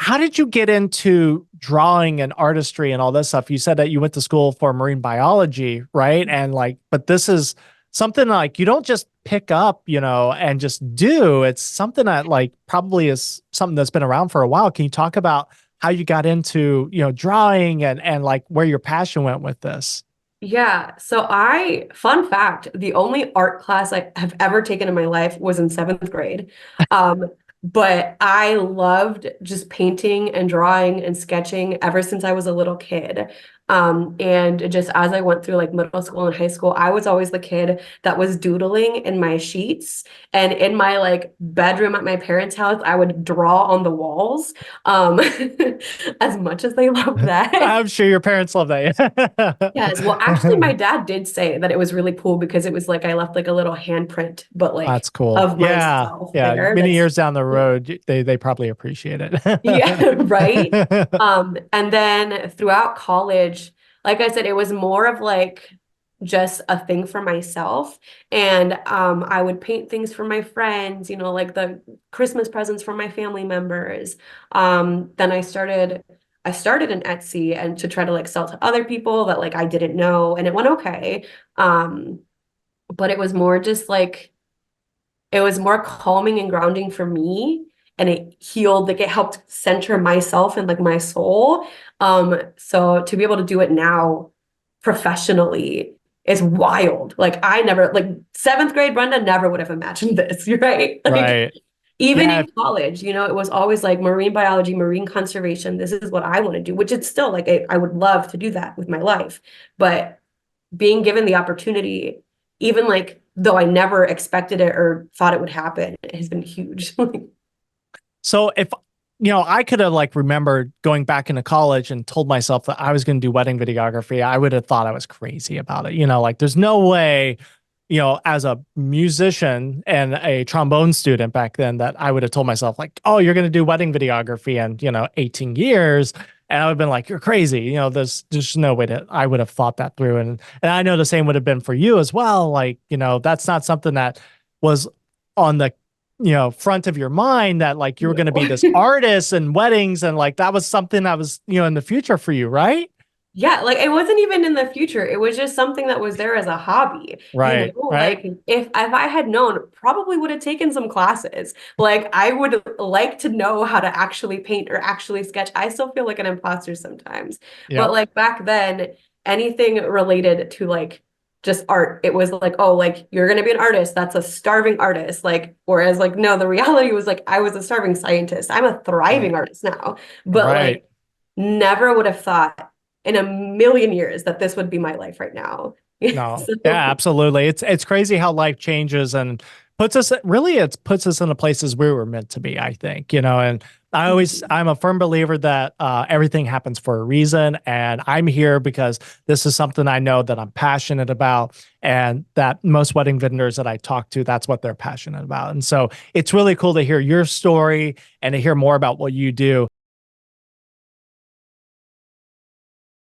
how did you get into drawing and artistry and all this stuff? You said that you went to school for marine biology, right? And like, but this is something like you don't just pick up, and just do. It's something that like probably is something that's been around for a while. Can you talk about how you got into, drawing and like where your passion went with this? Yeah. Fun fact, the only art class I have ever taken in my life was in seventh grade. Um, but I loved just painting and drawing and sketching ever since I was a little kid. And just as I went through like middle school and high school, I was always the kid that was doodling in my sheets and in my like bedroom at my parents' house, I would draw on the walls. Um, as much as they loved that. I'm sure your parents love that. Yes. Well, actually, my dad did say that it was really cool because it was like I left like a little handprint, but like That's cool. of Yeah. myself Yeah. there. Many That's years down the road, they probably appreciate yeah, right. it. And then throughout college, like I said, it was more of like just a thing for myself. And I would paint things for my friends, like the Christmas presents for my family members. Then I started an Etsy and to try to like sell to other people that like I didn't know, and it went okay. Um, but it was more just like it was more calming and grounding for me, and it healed, like it helped center myself and like my soul. So to be able to do it now professionally is wild. Like I never, like seventh grade Brenda never would have imagined this, right? Like Right. even Yeah. in college, it was always like marine biology, marine conservation. This is what I want to do, which it's still like I would love to do that with my life. But being given the opportunity, even like though I never expected it or thought it would happen, it has been huge. So if I could have like remembered going back into college and told myself that I was going to do wedding videography, I would have thought I was crazy about it. Like there's no way, as a musician and a trombone student back then that I would have told myself like, oh, you're going to do wedding videography and, 18 years. And I would have been like, you're crazy. There's just no way that I would have thought that through. And I know the same would have been for you as well. Like, that's not something that was on the front of your mind that like you were going to be No. this artist and weddings and like that was something that was in the future for you, right? Yeah, like it wasn't even in the future. It was just something that was there as a hobby. Right, right. Like if I had known, probably would have taken some classes. Like I would like to know how to actually paint or actually sketch. I still feel like an imposter sometimes. But Yep. like back then, anything related to like just art, it was like, oh, like you're gonna be an artist. That's a starving artist. Like, whereas like no, the reality was like I was a starving scientist. I'm a thriving Right. artist now. But Right. like never would have thought in a million years that this would be my life right now. No. Yeah, So, absolutely. It's crazy how life changes and it puts us in the places we were meant to be, I think, and I'm a firm believer that everything happens for a reason. And I'm here because this is something I know that I'm passionate about and that most wedding vendors that I talk to, that's what they're passionate about. And so it's really cool to hear your story and to hear more about what you do.